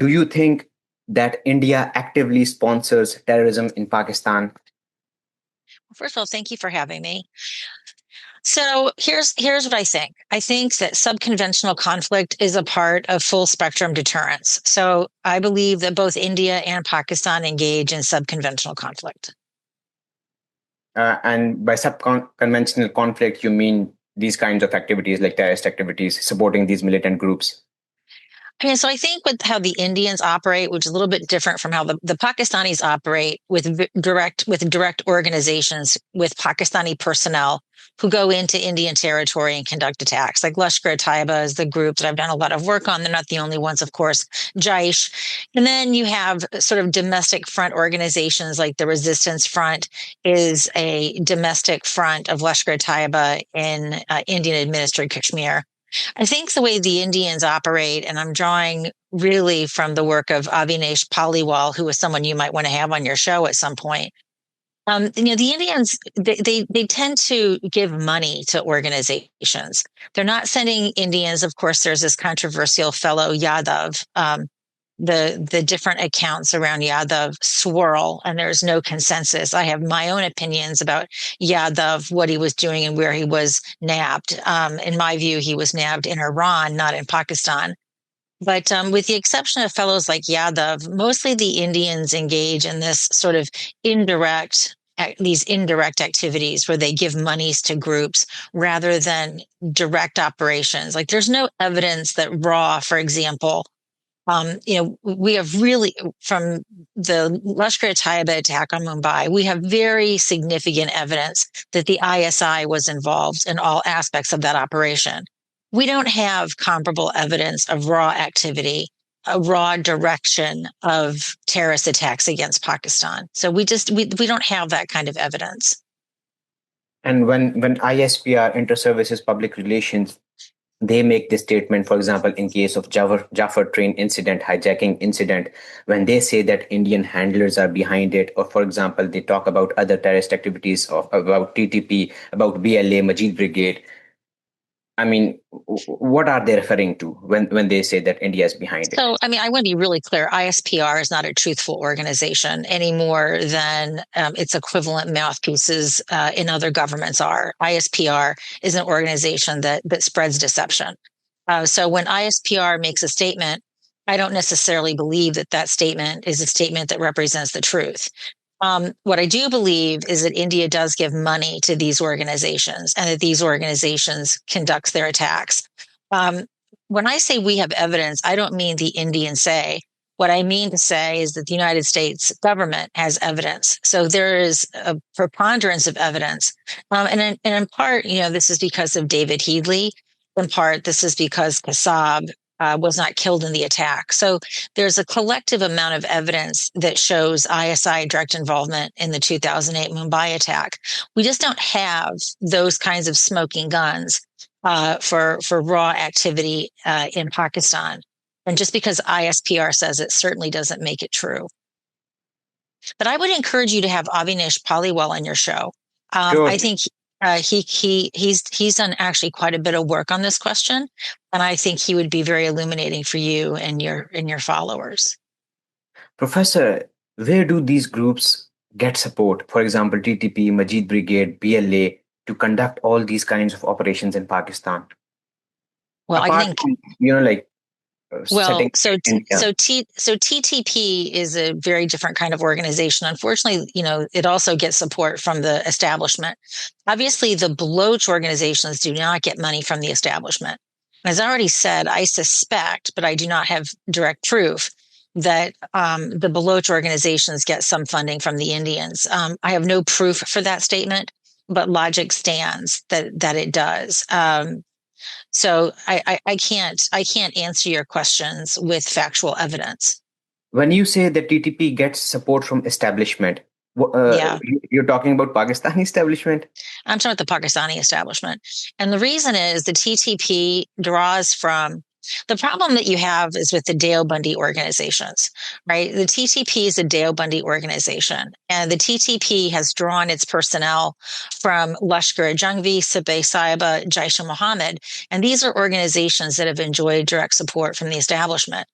Do you think that India actively sponsors terrorism in Pakistan? First of all, thank you for having me. So here's what I think. I think that subconventional conflict is a part of full spectrum deterrence. So I believe that both India and Pakistan engage in subconventional conflict. And by conventional conflict, you mean these kinds of activities like terrorist activities, supporting these militant groups? So I think with how the Indians operate, which is a little bit different from how the Pakistanis operate with direct organizations with Pakistani personnel who go into Indian territory and conduct attacks. Like Lashkar-e-Taiba is the group that I've done a lot of work on. They're not the only ones, of course. Jaish. And then you have sort of domestic front organizations like the Resistance Front is a domestic front of Lashkar-e-Taiba in Indian administered Kashmir. I think the way the Indians operate, and I'm drawing really from the work of Avinash Paliwal, who is someone you might want to have on your show at some point. The Indians, they tend to give money to organizations. They're not sending Indians. Of course, there's this controversial fellow Yadav. The different accounts around Yadav swirl, and there's no consensus. I have my own opinions about Yadav, what he was doing and where he was nabbed. In my view, he was nabbed in Iran, not in Pakistan. But with the exception of fellows like Yadav, mostly the Indians engage in this sort of these indirect activities where they give monies to groups rather than direct operations. Like there's no evidence that RAW, for example, we have really, from the Lashkar-e-Taiba attack on Mumbai, we have very significant evidence that the ISI was involved in all aspects of that operation. We don't have comparable evidence of raw activity, a raw direction of terrorist attacks against Pakistan. So we don't have that kind of evidence. And when ISPR, Inter-Services Public Relations, they make this statement, for example, in case of Jaffa train incident, hijacking incident, when they say that Indian handlers are behind it, or for example, they talk about other terrorist activities about TTP, about BLA, Majid Brigade. I mean, what are they referring to when they say that India is behind it? So, I want to be really clear. ISPR is not a truthful organization any more than its equivalent mouthpieces in other governments are. ISPR is an organization that spreads deception. So when ISPR makes a statement, I don't necessarily believe that statement is a statement that represents the truth. What I do believe is that India does give money to these organizations and that these organizations conduct their attacks. When I say we have evidence, I don't mean the Indians say. What I mean to say is that the United States government has evidence. So there is a preponderance of evidence. And in part, this is because of David Headley. In part, this is because Kassab was not killed in the attack. So there's a collective amount of evidence that shows ISI direct involvement in the 2008 Mumbai attack. We just don't have those kinds of smoking guns for raw activity in Pakistan. And just because ISPR says it certainly doesn't make it true. But I would encourage you to have Avinash Paliwal on your show. Sure. I think he's done actually quite a bit of work on this question, and I think he would be very illuminating for you and your followers. Professor, where do these groups get support? For example, TTP, Majid Brigade, BLA, to conduct all these kinds of operations in Pakistan. Well, apart I think from, so TTP is a very different kind of organization. Unfortunately, it also gets support from the establishment. Obviously, the Baloch organizations do not get money from the establishment. As I already said, I suspect, but I do not have direct proof, that the Baloch organizations get some funding from the Indians. I have no proof for that statement, but logic stands that it does. So I can't answer your questions with factual evidence. When you say that TTP gets support from establishment, you're talking about Pakistani establishment? I'm talking about the Pakistani establishment. And the reason is the TTP draws from The problem that you have is with the Deobandi organizations, right? The TTP is a Deobandi organization, and the TTP has drawn its personnel from Lashkar-e-Jhangvi, Sabeh-Saiba, Jaish-e-Mohammed, and these are organizations that have enjoyed direct support from the establishment.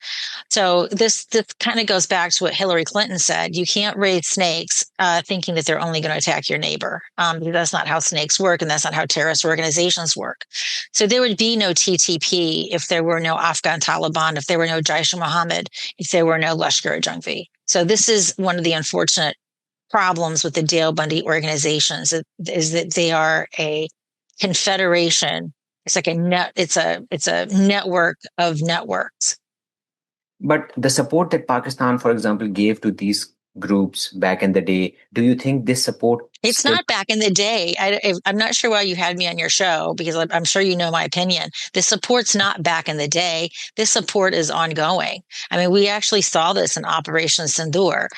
So this kind of goes back to what Hillary Clinton said. You can't raise snakes thinking that they're only going to attack your neighbor. That's not how snakes work, and that's not how terrorist organizations work. So there would be no TTP if there were no Afghan Taliban, if there were no Jaish-e-Mohammed, if there were no Lashkar-e-Jhangvi. So this is one of the unfortunate problems with the Deobandi organizations is that they are a confederation. It's like a net. It's a network of networks. But the support that Pakistan, for example, gave to these groups back in the day, do you think this support It's still? not back in the day. I'm not sure why you had me on your show because I'm sure you know my opinion. The support's not back in the day. This support is ongoing. I mean, we actually saw this in Operation Sindur.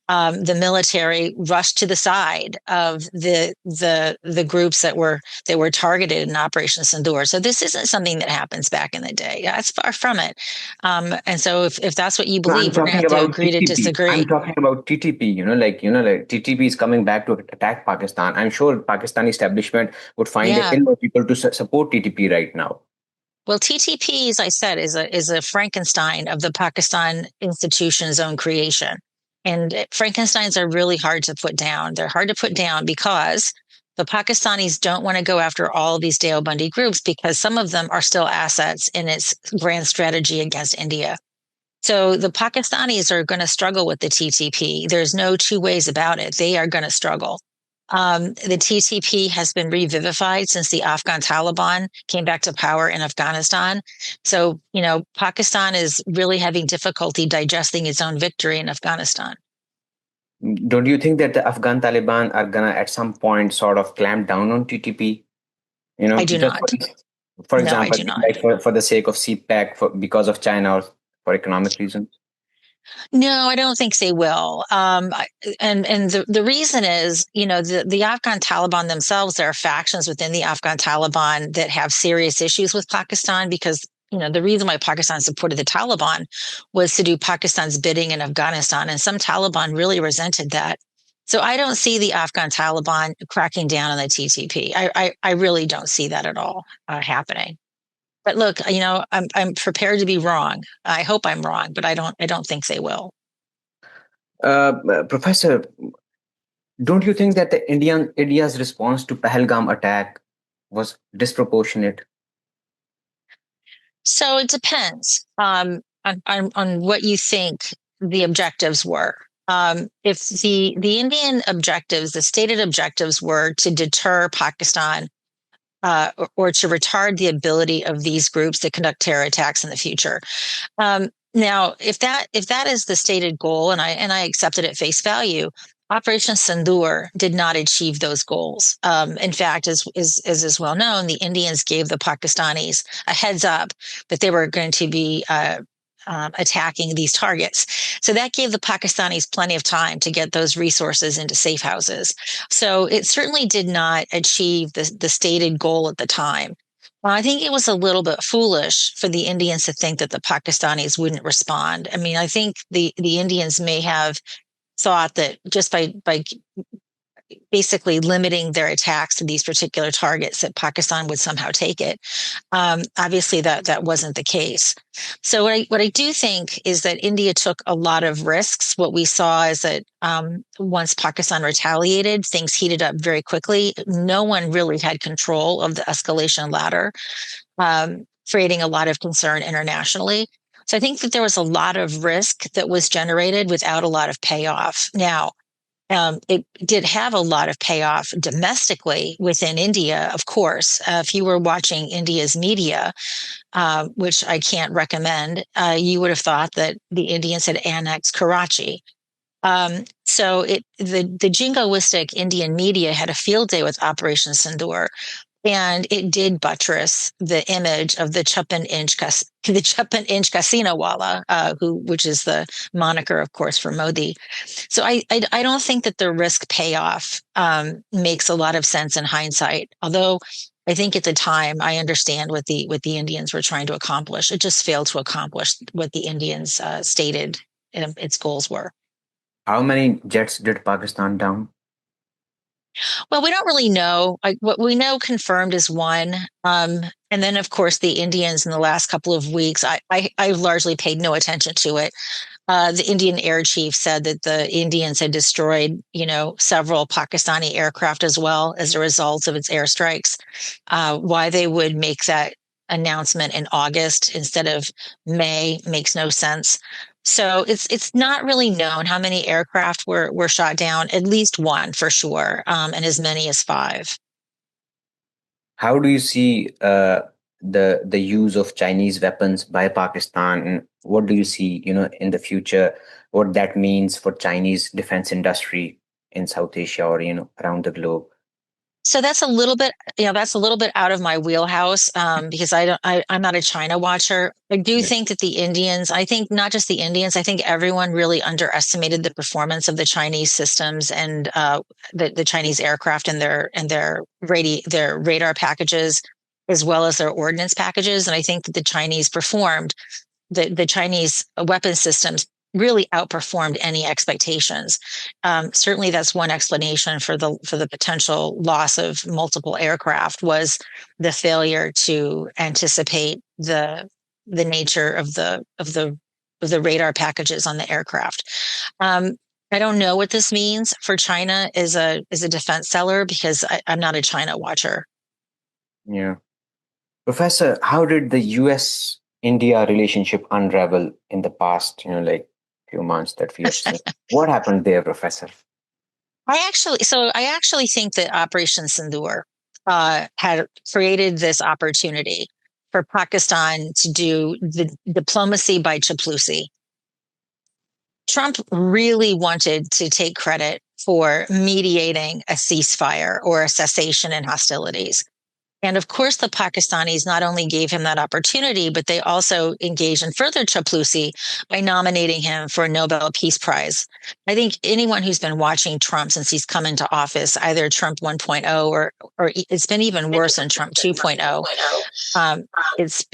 The military rushed to the side of the groups that were targeted in Operation Sindur. So this isn't something that happens back in the day. Yeah, it's far from it. And so if that's what you No, I'm believe, we're going to talking have to about agree to TTP. I'm disagree. talking about TTP. Like TTP is coming back to attack Pakistan. I'm sure Pakistani establishment would find it Yeah. illogical to support TTP right now. Well, TTP, as I said, is a Frankenstein of the Pakistan institution's own creation. And Frankensteins are really hard to put down. They're hard to put down because the Pakistanis don't want to go after all of these Deobandi groups because some of them are still assets in its grand strategy against India. So the Pakistanis are going to struggle with the TTP. There's no two ways about it. They are going to struggle. The TTP has been revivified since the Afghan Taliban came back to power in Afghanistan. So, Pakistan is really having difficulty digesting its own victory in Afghanistan. Don't you think that the Afghan Taliban are gonna at some point sort of clamp down on TTP? I do Just not. for No, I example, do not. like for the sake of CPAC, because of China or for economic reasons. No, I don't think they will. And the reason is, the Afghan Taliban themselves, there are factions within the Afghan Taliban that have serious issues with Pakistan because, the reason why Pakistan supported the Taliban was to do Pakistan's bidding in Afghanistan. And some Taliban really resented that. So I don't see the Afghan Taliban cracking down on the TTP. I really don't see that at all happening. But look, I'm prepared to be wrong. I hope I'm wrong, but I don't think they will. Professor, don't you think that the India's response to Pahalgam attack was disproportionate? So it depends on what you think the objectives were. If the Indian objectives, the stated objectives were to deter Pakistan or to retard the ability of these groups to conduct terror attacks in the future. Now, if that is the stated goal, and I accept it at face value, Operation Sindur did not achieve those goals. In fact, as is well known, the Indians gave the Pakistanis a heads up that they were going to be attacking these targets. So that gave the Pakistanis plenty of time to get those resources into safe houses. So it certainly did not achieve the stated goal at the time. Well, I think it was a little bit foolish for the Indians to think that the Pakistanis wouldn't respond. I mean, I think the Indians may have thought that just by basically limiting their attacks to these particular targets that Pakistan would somehow take it. Obviously, that wasn't the case. So what I do think is that India took a lot of risks. What we saw is that once Pakistan retaliated, things heated up very quickly. No one really had control of the escalation ladder, creating a lot of concern internationally. So I think that there was a lot of risk that was generated without a lot of payoff. Now, it did have a lot of payoff domestically within India, of course. If you were watching India's media, which I can't recommend, you would have thought that the Indians had annexed Karachi. So the jingoistic Indian media had a field day with Operation Sindur, and it did buttress the image of the Chappan-inch casino wala, which is the moniker, of course, for Modi. So I don't think that the risk payoff makes a lot of sense in hindsight. Although I think at the time, I understand what the Indians were trying to accomplish. It just failed to accomplish what the Indians stated its goals were. How many jets did Pakistan down? Well, we don't really know. What we know confirmed is one. And then, of course, the Indians in the last couple of weeks, I largely paid no attention to it. The Indian air chief said that the Indians had destroyed, several Pakistani aircraft as well as a result of its airstrikes. Why they would make that announcement in August instead of May makes no sense. So it's not really known how many aircraft were shot down. At least one for sure, and as many as five. How do you see the use of Chinese weapons by Pakistan, and what do you see, in the future, what that means for Chinese defense industry in South Asia or around the globe? So that's a little bit, that's a little bit out of my wheelhouse because I'm not a China watcher. I do Yeah. think that the Indians, I think not just the Indians, I think everyone really underestimated the performance of the Chinese systems and the Chinese aircraft and their radar packages, as well as their ordnance packages. And I think that the Chinese performed the Chinese weapon systems really outperformed any expectations. Certainly, that's one explanation for the potential loss of multiple aircraft was the failure to anticipate the nature of the radar packages on the aircraft. I don't know what this means for China as a defense seller because I'm not a China watcher. Yeah. Professor, how did the US India relationship unravel in the past, like few months that we have seen? What happened there, Professor? I actually think that Operation Sindur had created this opportunity for Pakistan to do the diplomacy by Chaploosi. Trump really wanted to take credit for mediating a ceasefire or a cessation in hostilities. And of course, the Pakistanis not only gave him that opportunity, but they also engaged in further Chaploosi by nominating him for a Nobel Peace Prize. I think anyone who's been watching Trump since he's come into office, either Trump 1.0 or it's been even worse than Trump 2.0,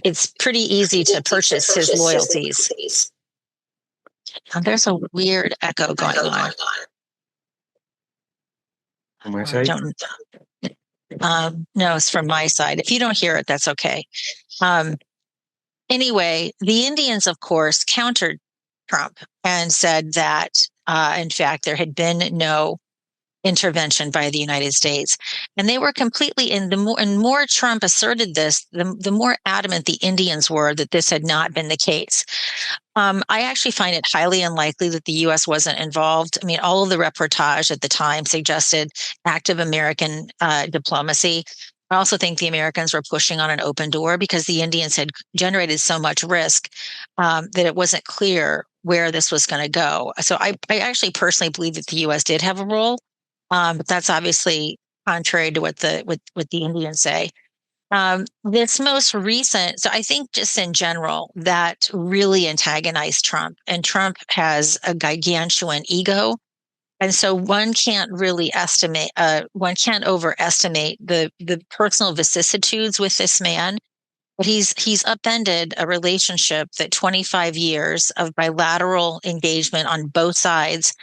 it's pretty easy to purchase his loyalties. There's a weird echo going on. On my I side? don't. No, it's from my side. If you don't hear it, that's okay. Um, Anyway, the Indians, of course, countered Trump and said that, in fact, there had been no intervention by the United States. And they were completely in and more Trump asserted this, the more adamant the Indians were that this had not been the case. I actually find it highly unlikely that the U.S. wasn't involved. I mean, all of the reportage at the time suggested active American diplomacy. I also think the Americans were pushing on an open door because the Indians had generated so much risk that it wasn't clear where this was going to go. So I actually personally believe that the U.S. did have a role, but that's obviously contrary to what the Indians say. This most recent, so I think just in general, that really antagonized Trump. And Trump has a gargantuan ego. And so one can't overestimate the personal vicissitudes with this man. But he's upended a relationship that 25 years of bilateral engagement on both sides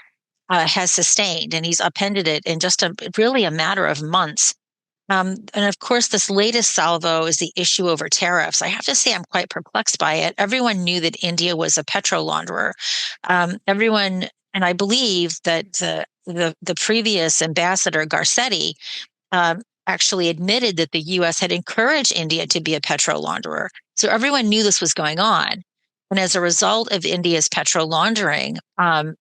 has sustained, and he's upended it in just really a matter of months. And of course, this latest salvo is the issue over tariffs. I have to say, I'm quite perplexed by it. Everyone knew that India was a petro launderer. Everyone, and I believe that the previous ambassador Garcetti actually admitted that the U.S. had encouraged India to be a petro launderer. So everyone knew this was going on. And as a result of India's petro laundering,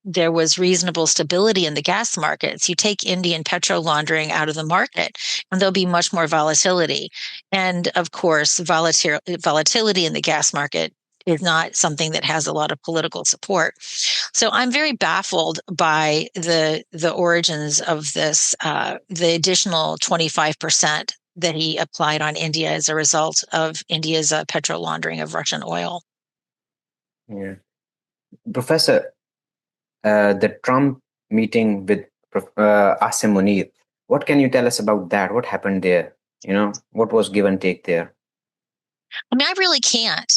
there was reasonable stability in the gas markets. You take Indian petro laundering out of the market, and there'll be much more volatility. And of course, volatility in the gas market is not something that has a lot of political support. So I'm very baffled by the origins of this, the additional 25% that he applied on India as a result of India's petro laundering of Russian oil. Yeah. Professor, the Trump meeting with Asim Munir, what can you tell us about that? What happened there? What was give and take there? I mean, I really can't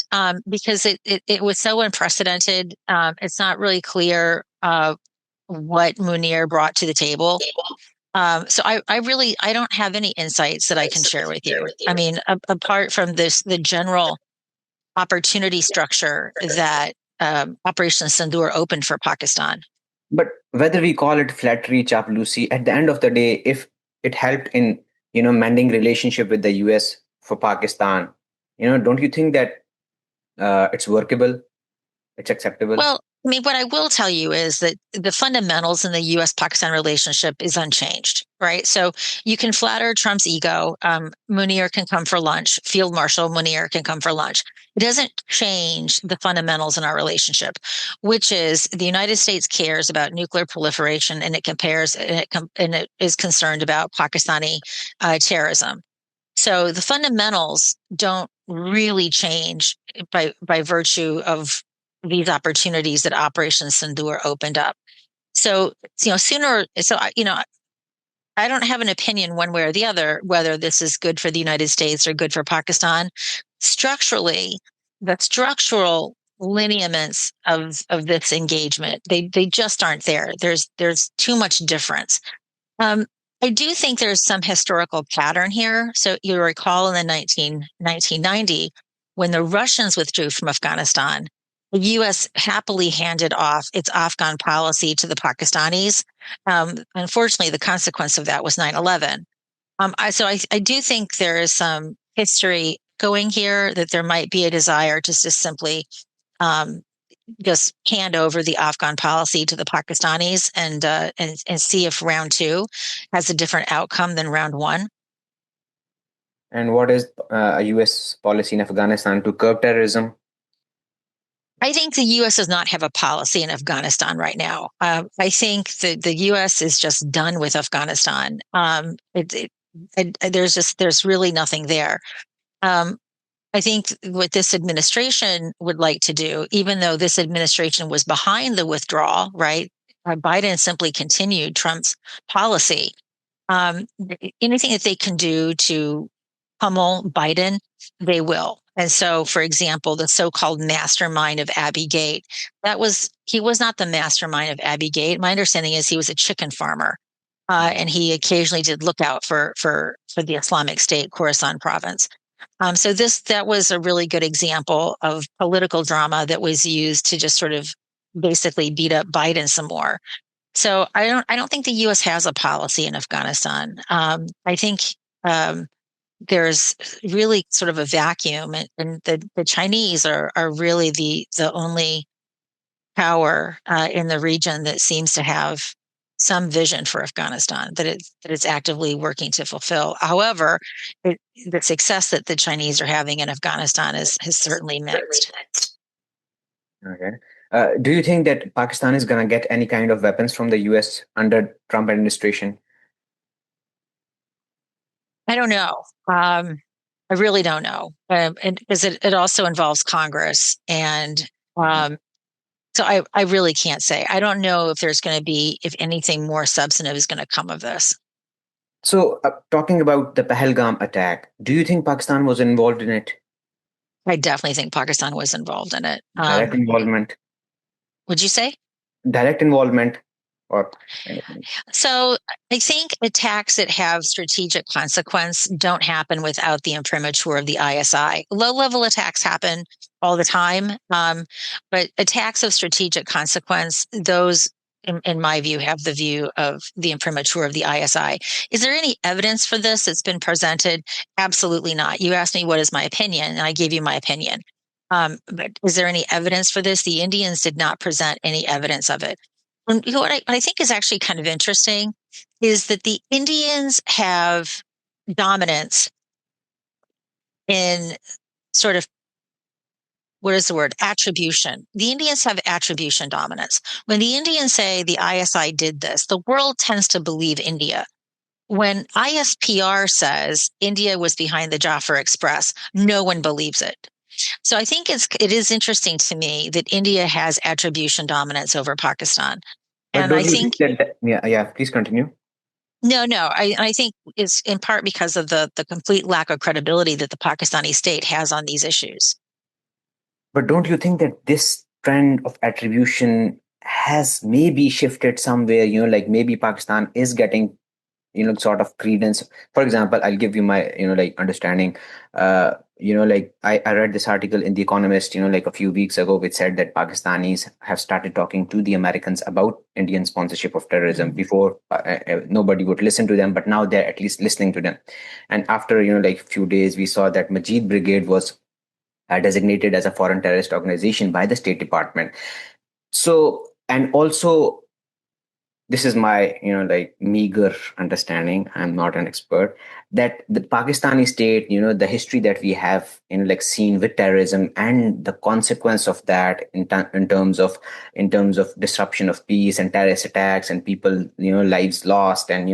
because it was so unprecedented. It's not really clear what Munir brought to the table. So I don't have any insights that I can share with you. I mean, apart from the general opportunity structure that Operation Sindur opened for Pakistan. But whether we call it flattery, chaplacy, at the end of the day, if it helped in mending relationship with the US for Pakistan, don't you think that it's workable, it's acceptable? Well, I mean, what I will tell you is that the fundamentals in the US-Pakistan relationship is unchanged, right? So you can flatter Trump's ego. Munir can come for lunch. Field Marshal Munir can come for lunch. It doesn't change the fundamentals in our relationship, which is the United States cares about nuclear proliferation, and it is concerned about Pakistani terrorism. So the fundamentals don't really change by virtue of these opportunities that Operation Sindur opened up. So, I don't have an opinion one way or the other whether this is good for the United States or good for Pakistan. Structurally, the structural lineaments of this engagement, they just aren't there. There's too much difference. Um, I do think there's some historical pattern here. So you recall in the 1990, when the Russians withdrew from Afghanistan, the U.S. happily handed off its Afghan policy to the Pakistanis. Unfortunately, the consequence of that was 9/11. I do think there is some history going here, that there might be a desire to just simply um, just hand over the Afghan policy to the Pakistanis and see if round two has a different outcome than round one. And what is a US policy in Afghanistan to curb terrorism? I think the U.S. does not have a policy in Afghanistan right now. I think the U.S. is just done with Afghanistan. There's really nothing there. Um, I think what this administration would like to do, even though this administration was behind the withdrawal, right? Biden simply continued Trump's policy. Um, Anything that they can do to pummel Biden, they will. And so, for example, the so-called mastermind of Abbey Gate, he was not the mastermind of Abbey Gate. My understanding is he was a chicken farmer. And he occasionally did look out for the Islamic State, Khorasan province. So that was a really good example of political drama that was used to just sort of basically beat up Biden some more. So I don't think the U.S. has a policy in Afghanistan. I think there's really sort of a vacuum, and the Chinese are really the only power in the region that seems to have some vision for Afghanistan that it's actively working to fulfill. However, the success that the Chinese are having in Afghanistan is certainly mixed. Okay. Do you think that Pakistan is going to get any kind of weapons from the US under Trump administration? I don't know. I really don't know, and because it also involves Congress, and so I really can't say. I don't know if there's going to be, if anything more substantive is going to come of this. So, talking about the Pahalgam attack, do you think Pakistan was involved in it? I definitely think Pakistan was involved in it. Direct involvement? Would you say? Direct involvement or anything? So I think attacks that have strategic consequence don't happen without the imprimatur of the ISI. Low-level attacks happen all the time, but attacks of strategic consequence, those, in my view, have the view of the imprimatur of the ISI. Is there any evidence for this that's been presented? Absolutely not. You asked me what is my opinion, and I gave you my opinion. But is there any evidence for this? The Indians did not present any evidence of it. And what I think is actually kind of interesting is that the Indians have dominance in sort of, what is the word? Attribution. The Indians have attribution dominance. When the Indians say the ISI did this, the world tends to believe India. When ISPR says India was behind the Jaffa Express, no one believes it. So I think it is interesting to me that India has attribution dominance over Pakistan. But And I don't you think think that, yeah, please continue. No. I think it's in part because of the complete lack of credibility that the Pakistani state has on these issues. But don't you think that this trend of attribution has maybe shifted somewhere? Like maybe Pakistan is getting sort of credence. For example, I'll give you my like understanding. Like I read this article in the Economist like a few weeks ago, which said that Pakistanis have started talking to the Americans about Indian sponsorship of terrorism. Mhm. Before, nobody would listen to them, but now they're at least listening to them. And after like few days, we saw that Majid Brigade was designated as a foreign terrorist organization by the State Department. So, and also, this is my like meager understanding, I'm not an expert, that the Pakistani state, the history that we have like seen with terrorism and the consequence of that in terms of disruption of peace and terrorist attacks and people lives lost, and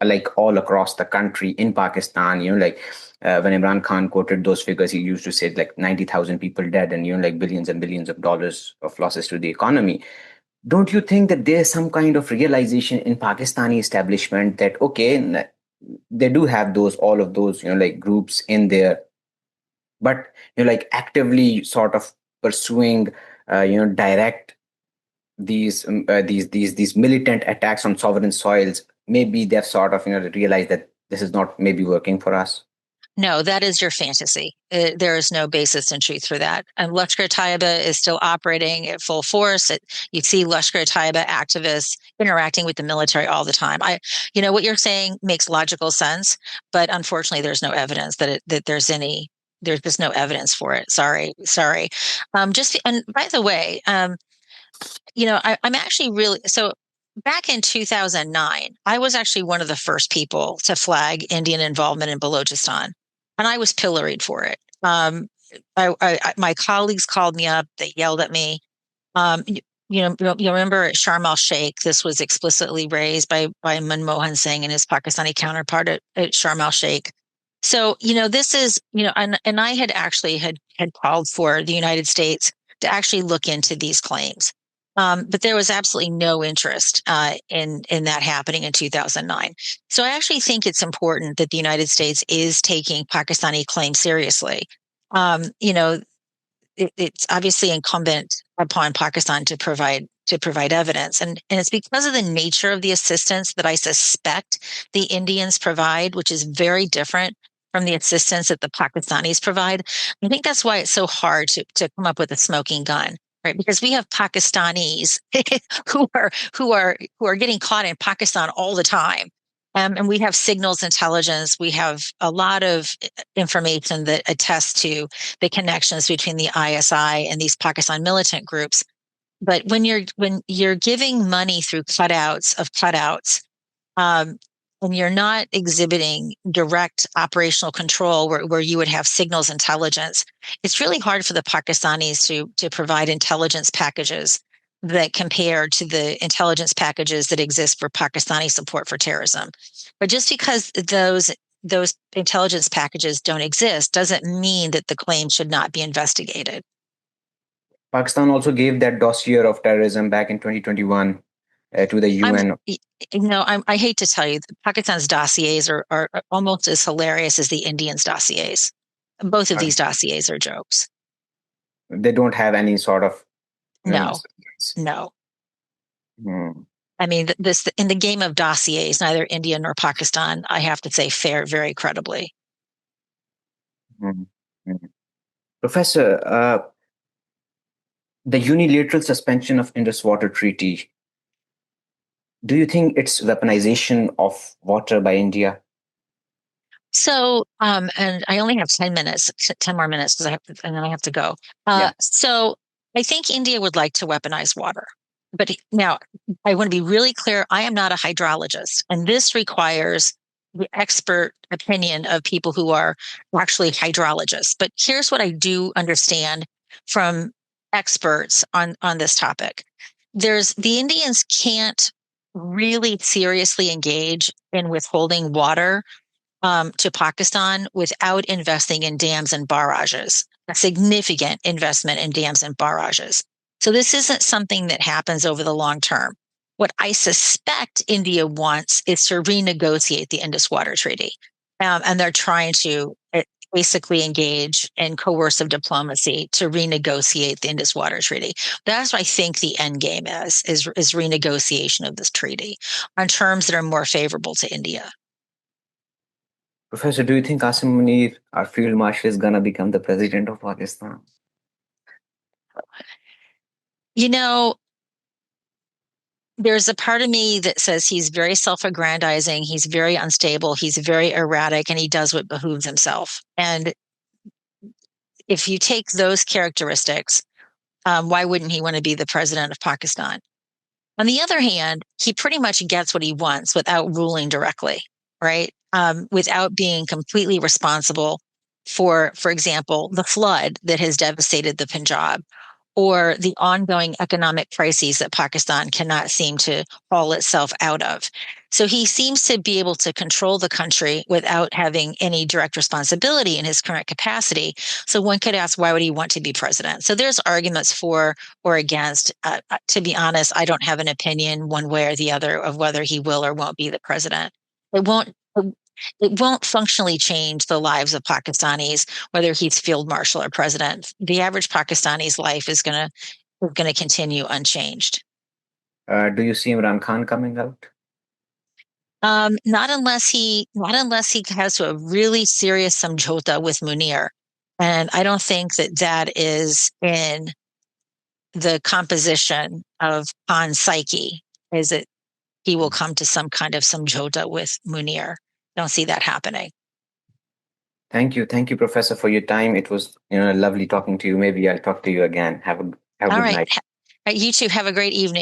like all across the country in Pakistan, like when Imran Khan quoted those figures, he used to say like 90,000 people dead and like billions and billions of dollars of losses to the economy. Don't you think that there's some kind of realization in Pakistani establishment that okay, they do have those all of those like groups in there, but like actively sort of pursuing direct these militant attacks on sovereign soils, maybe they've sort of realized that this is not maybe working for us. No, that is your fantasy. There is no basis in truth for that. And Lashkar-e-Taiba is still operating at full force. You see Lashkar-e-Taiba activists interacting with the military all the time. What you're saying makes logical sense, but unfortunately, there's no evidence that there's just no evidence for it. Sorry. And by the way, I'm actually really so. Back in 2009, I was actually one of the first people to flag Indian involvement in Balochistan, and I was pilloried for it. My colleagues called me up, they yelled at me. You remember at Sharm el Sheikh, this was explicitly raised by Manmohan Singh and his Pakistani counterpart at Sharm el Sheikh. So, this is, and I had actually had called for the United States to actually look into these claims. But there was absolutely no interest in that happening in 2009. So I actually think it's important that the United States is taking Pakistani claims seriously. Um, you know, it's obviously incumbent upon Pakistan to provide evidence, and it's because of the nature of the assistance that I suspect the Indians provide, which is very different from the assistance that the Pakistanis provide. I think that's why it's so hard to come up with a smoking gun. Right, because we have Pakistanis who are getting caught in Pakistan all the time, and we have signals intelligence. We have a lot of information that attests to the connections between the ISI and these Pakistan militant groups. But when you're giving money through cutouts, um, and you're not exhibiting direct operational control where you would have signals intelligence, it's really hard for the Pakistanis to provide intelligence packages that compare to the intelligence packages that exist for Pakistani support for terrorism. But just because those intelligence packages don't exist doesn't mean that the claim should not be investigated. Pakistan also gave that dossier of terrorism back in 2021 to the I'm, UN. I hate to tell you, Pakistan's dossiers are almost as hilarious as the Indians' dossiers. Both of these dossiers are jokes. They don't have any sort of No, substance. no. Hmm. I mean, this in the game of dossiers, neither India nor Pakistan, I have to say, fare very credibly. Hmm. Hmm. Professor, the unilateral suspension of Indus Water Treaty, do you think it's weaponization of water by India? So, and I only have 10 minutes, 10 more minutes because and then I have to go. Yeah. So I think India would like to weaponize water. But now I want to be really clear. I am not a hydrologist, and this requires the expert opinion of people who are actually hydrologists. But here's what I do understand from experts on this topic. The Indians can't really seriously engage in withholding water to Pakistan without investing in dams and barrages, a significant investment in dams and barrages. So this isn't something that happens over the long term. What I suspect India wants is to renegotiate the Indus Water Treaty. And they're trying to basically engage in coercive diplomacy to renegotiate the Indus Water Treaty. That's what I think the end game is renegotiation of this treaty on terms that are more favorable to India. Professor, do you think Qasim Munir, our field marshal, is gonna become the president of Pakistan? You know, there's a part of me that says he's very self-aggrandizing, he's very unstable, he's very erratic, and he does what behooves himself. And if you take those characteristics, why wouldn't he want to be the president of Pakistan? On the other hand, he pretty much gets what he wants without ruling directly, right? Without being completely responsible for example, the flood that has devastated the Punjab, or the ongoing economic crises that Pakistan cannot seem to haul itself out of. So he seems to be able to control the country without having any direct responsibility in his current capacity. So one could ask, why would he want to be president? So there's arguments for or against. To be honest, I don't have an opinion one way or the other of whether he will or won't be the president. It won't. It won't functionally change the lives of Pakistanis, whether he's field marshal or president. The average Pakistani's life is going to continue unchanged. Do you see Imran Khan coming out? Not unless he has a really serious samjhota with Munir, and I don't think that is in the composition of Khan's psyche. Is it he will come to some kind of samjhota with Munir? Don't see that happening. Thank you, Professor, for your time. It was lovely talking to you. Maybe I'll talk to you again. Have a All good right. night. You two have a great evening.